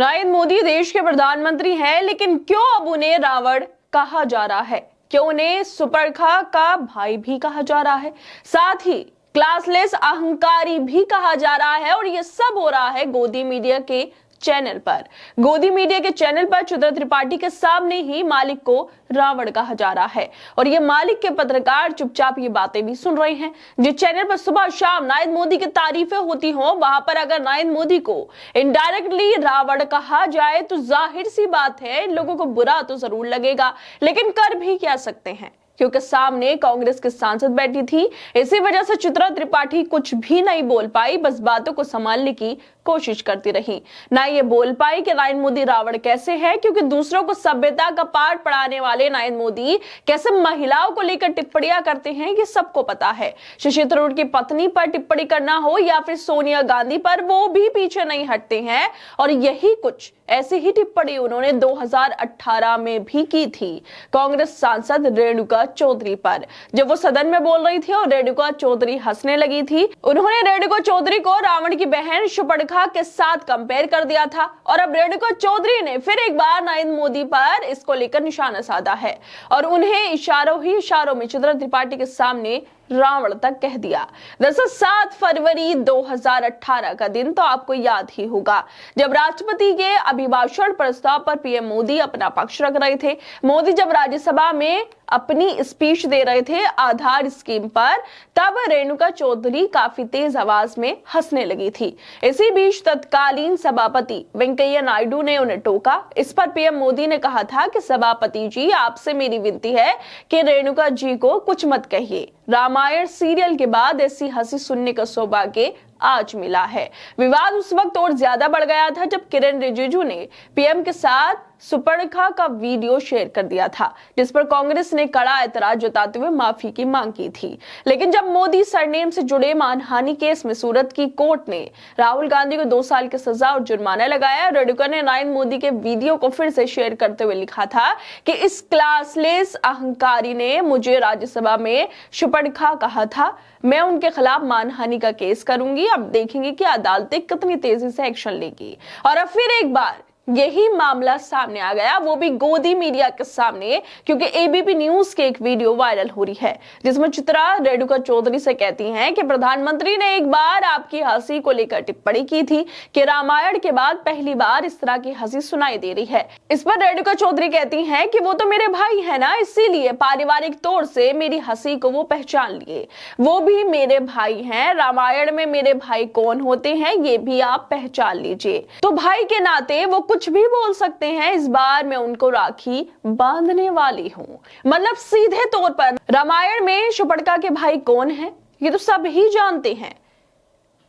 नरेंद्र मोदी देश के प्रधानमंत्री हैं, लेकिन क्यों अब उन्हें रावण कहा जा रहा है? क्यों उन्हें सुपरखा का भाई भी कहा जा रहा है? साथ ही क्लासलेस अहंकारी भी कहा जा रहा है। और ये सब हो रहा है गोदी मीडिया के चैनल पर। गोदी मीडिया के चैनल पर चित्रा त्रिपाठी के सामने ही मालिक को रावण कहा जा रहा है। और ये मालिक के पत्रकार चुपचाप ये बातें भी सुन रहे हैं। जिस चैनल पर सुबह शाम नरेंद्र मोदी की तारीफें होती हो, वहां पर अगर नरेंद्र मोदी को इनडायरेक्टली रावण कहा जाए तो जाहिर सी बात है इन लोगों को बुरा तो जरूर लगेगा, लेकिन कर भी क्या सकते हैं, क्योंकि सामने कांग्रेस के सांसद बैठी थी। इसी वजह से चित्रा त्रिपाठी कुछ भी नहीं बोल पाई, बस बातों को संभालने की कोशिश करती रही। ना ये बोल पाई कि नरेंद्र मोदी रावण कैसे है, क्योंकि दूसरों को सभ्यता का पाठ पढ़ाने वाले नरेंद्र मोदी कैसे महिलाओं को लेकर टिप्पणियां करते हैं ये सबको पता है। शशि थरूर की पत्नी पर टिप्पणी करना हो या फिर सोनिया गांधी पर, वो भी पीछे नहीं हटते हैं। और यही कुछ ऐसी ही टिप्पणी उन्होंने 2018 में भी की थी कांग्रेस सांसद रेणुका चौधरी पर, जब वो सदन में बोल रही थी और रेणुका चौधरी हंसने लगी थी। उन्होंने रेणुका चौधरी को रावण की बहन शूर्पणखा के साथ कंपेयर कर दिया था। और अब रेणुका चौधरी ने फिर एक बार नरेंद्र मोदी पर इसको लेकर निशाना साधा है और उन्हें इशारों ही इशारों में चित्रा त्रिपाठी के सामने रावण तक कह दिया। दरअसल 7 फरवरी 2018 का दिन तो आपको याद ही होगा, जब राष्ट्रपति के अभिभाषण प्रस्ताव पर पीएम मोदी अपना पक्ष रख रहे थे। मोदी जब राज्यसभा में अपनी स्पीच दे रहे थे आधार स्कीम पर, तब रेणुका चौधरी काफी तेज आवाज में हंसने लगी थी। इसी बीच तत्कालीन सभापति वेंकैया नायडू ने उन्हें टोका। इस पर पीएम मोदी ने कहा था कि सभापति जी, आपसे मेरी विनती है कि रेणुका जी को कुछ मत कहिए। रामायण सीरियल के बाद ऐसी हंसी सुनने का सौभाग्य आज मिला है। विवाद उस वक्त और ज्यादा बढ़ गया था जब किरेन रिजिजू ने पीएम के साथ सुपर्णखा का वीडियो शेयर कर दिया था, जिस पर कांग्रेस ने कड़ा ऐतराज जताते हुए माफी की मांग की थी। लेकिन जब मोदी सरनेम से जुड़े मानहानि केस में सूरत की कोर्ट ने राहुल गांधी को 2 साल की सजा और जुर्माना लगाया, रेणुका ने नरेंद्र मोदी के वीडियो को फिर से शेयर करते हुए लिखा था कि इस क्लासलेस अहंकारी ने मुझे राज्यसभा में शूर्पणखा कहा था, मैं उनके खिलाफ मानहानि का केस करूंगी। अब देखेंगे कि अदालतें कितनी तेजी से एक्शन लेगी। और अब फिर एक बार यही मामला सामने आ गया, वो भी गोदी मीडिया के सामने, क्योंकि एबीपी न्यूज के एक वीडियो वायरल हो रही है जिसमें चित्रा रेणुका चौधरी से कहती हैं कि प्रधानमंत्री ने एक बार आपकी हंसी को लेकर टिप्पणी की थी कि रामायण के बाद पहली बार इस तरह की हंसी सुनाई दे रही है। इस पर रेणुका चौधरी कहती हैं कि वो तो मेरे भाई है ना, इसीलिए पारिवारिक तौर से मेरी हंसी को वो पहचान लिए, वो भी मेरे भाई हैं। रामायण में मेरे भाई कौन होते हैं ये भी आप पहचान लीजिए, तो भाई के नाते वो कुछ भी बोल सकते हैं। इस बार मैं उनको राखी बांधने वाली हूं। मतलब सीधे तौर पर रामायण में शूर्पणखा के भाई कौन हैं ये तो सब ही जानते हैं।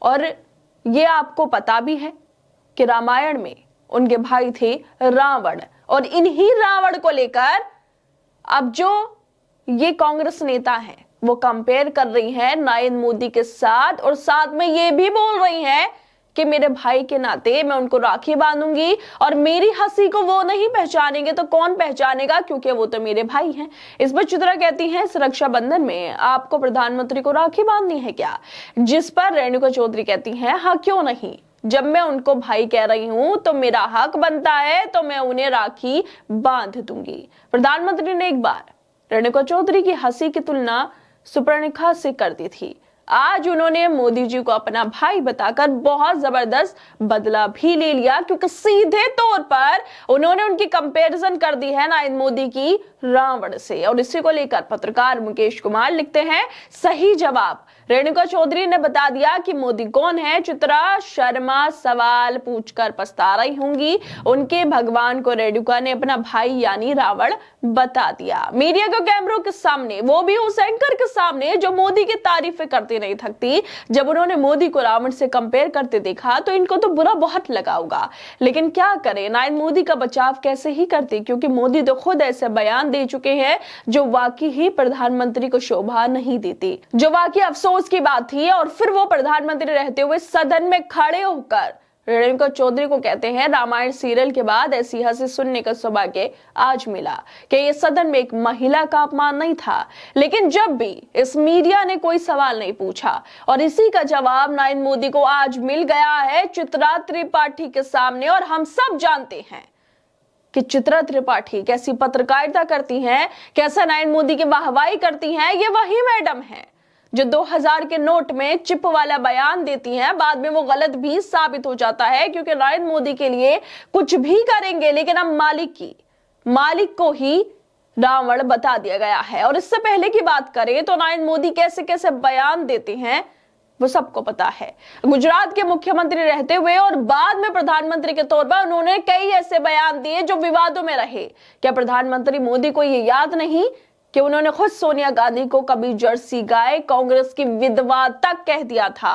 और ये आपको पता भी है कि रामायण में उनके भाई थे रावण। और इन्हीं रावण को लेकर अब जो ये कांग्रेस नेता हैं वो कंपेयर कर रही हैं नरेंद्र मोदी के साथ, और साथ में ये भी बोल रही हैं कि मेरे भाई के नाते मैं उनको राखी बांधूंगी और मेरी हंसी को वो नहीं पहचानेंगे तो कौन पहचानेगा, क्योंकि वो तो मेरे भाई हैं। इस पर चित्रा कहती हैं, इस रक्षाबंधन में आपको प्रधानमंत्री को राखी बांधनी है क्या? जिस पर रेणुका चौधरी कहती हैं, हाँ क्यों नहीं, जब मैं उनको भाई कह रही हूं तो मेरा हक बनता है, तो मैं उन्हें राखी बांध दूंगी। प्रधानमंत्री ने एक बार रेणुका चौधरी की हंसी की तुलना सुपर्णखा से कर दी थी। आज उन्होंने मोदी जी को अपना भाई बताकर बहुत जबरदस्त बदला भी ले लिया, क्योंकि सीधे तौर पर उन्होंने उनकी कंपैरिजन कर दी है नरेंद्र मोदी की रावण से। और इसी को लेकर पत्रकार मुकेश कुमार लिखते हैं, सही जवाब रेणुका चौधरी ने बता दिया कि मोदी कौन है। चित्रा शर्मा सवाल पूछकर पछता रही होंगी, उनके भगवान को रेणुका ने अपना भाई यानी रावण बता दिया। मीडिया के कैमरों के सामने, वो भी उस एंकर के सामने जो मोदी की तारीफें करते नहीं थकती। जब उन्होंने मोदी को रावण से कंपेयर करते देखा तो इनको तो बुरा बहुत लगा होगा, लेकिन क्या करें, नरेंद्र मोदी का बचाव कैसे ही करते, क्योंकि मोदी तो खुद ऐसे बयान दे चुके हैं जो वाकई ही प्रधानमंत्री को शोभा नहीं देते, जो वाकई अफसोस की बात थी। और फिर वो प्रधानमंत्री रहते हुए सदन में खड़े होकर रेणुका चौधरी को कहते हैं, रामायण सीरियल के बाद ऐसी हंसी सुनने का सौभाग्य आज मिला कि ये सदन में एक महिला का अपमान नहीं था, लेकिन जब भी इस मीडिया ने कोई सवाल नहीं पूछा और इसी का जवाब नरेंद्र मोदी को आज मिल गया है चित्रा त्रिपाठी के सामने। और हम सब जानते हैं कि चित्रा त्रिपाठी कैसी पत्रकारिता करती हैं, कैसे नरेंद्र मोदी की वाहवाही करती हैं। ये वही मैडम है जो 2000 के नोट में चिप वाला बयान देती हैं, बाद में वो गलत भी साबित हो जाता है, क्योंकि नरेंद्र मोदी के लिए कुछ भी करेंगे, लेकिन अब मालिक को ही रावण बता दिया गया है। और इससे पहले की बात करें तो नरेंद्र मोदी कैसे कैसे बयान देते हैं वो सबको पता है। गुजरात के मुख्यमंत्री रहते हुए और बाद में प्रधानमंत्री के तौर पर उन्होंने कई ऐसे बयान दिए जो विवादों में रहे। क्या प्रधानमंत्री मोदी को ये याद नहीं कि उन्होंने खुद सोनिया गांधी को कभी जर्सी गाय, कांग्रेस की विधवा तक कह दिया था।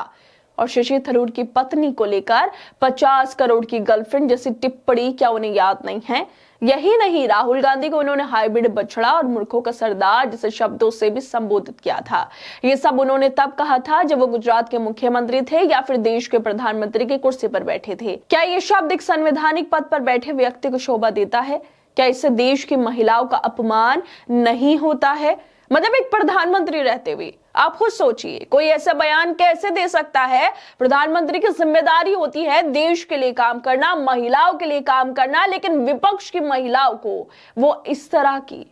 और शशि थरूर की पत्नी को लेकर 50 करोड़ की गर्लफ्रेंड जैसी टिप्पणी क्या उन्हें याद नहीं है। यही नहीं, राहुल गांधी को उन्होंने हाइब्रिड बछड़ा और मूर्खों का सरदार जैसे शब्दों से भी संबोधित किया था। ये सब उन्होंने तब कहा था जब वो गुजरात के मुख्यमंत्री थे या फिर देश के प्रधानमंत्री की कुर्सी पर बैठे थे। क्या ये शब्द एक संवैधानिक पद पर बैठे व्यक्ति को शोभा देता है? क्या इससे देश की महिलाओं का अपमान नहीं होता है? मतलब एक प्रधानमंत्री रहते हुए आप खुद सोचिए, कोई ऐसा बयान कैसे दे सकता है? प्रधानमंत्री की जिम्मेदारी होती है देश के लिए काम करना, महिलाओं के लिए काम करना, लेकिन विपक्ष की महिलाओं को वो इस तरह की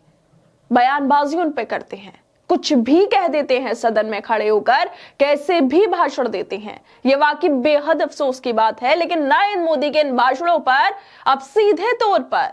बयानबाजी उन पे करते हैं, कुछ भी कह देते हैं, सदन में खड़े होकर कैसे भी भाषण देते हैं। ये वाकई बेहद अफसोस की बात है। लेकिन नरेंद्र मोदी के इन भाषणों पर अब सीधे तौर पर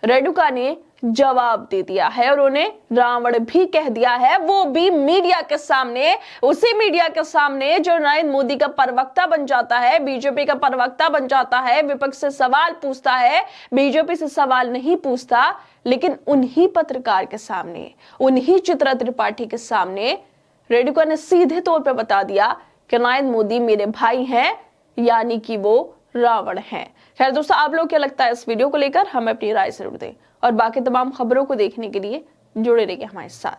रेणुका ने जवाब दे दिया है और उन्हें रावण भी कह दिया है, वो भी मीडिया के सामने, उसी मीडिया के सामने जो नरेंद्र मोदी का प्रवक्ता बन जाता है, बीजेपी का प्रवक्ता बन जाता है, विपक्ष से सवाल पूछता है, बीजेपी से सवाल नहीं पूछता, लेकिन उन्हीं पत्रकार के सामने, उन्हीं चित्रा त्रिपाठी के सामने रेणुका ने सीधे तौर पर बता दिया कि नरेंद्र मोदी मेरे भाई हैं, यानी कि वो रावण है। खैर दोस्तों, आप लोग क्या लगता है इस वीडियो को लेकर? हमें अपनी राय जरूर दें और बाकी तमाम खबरों को देखने के लिए जुड़े रहिए हमारे साथ।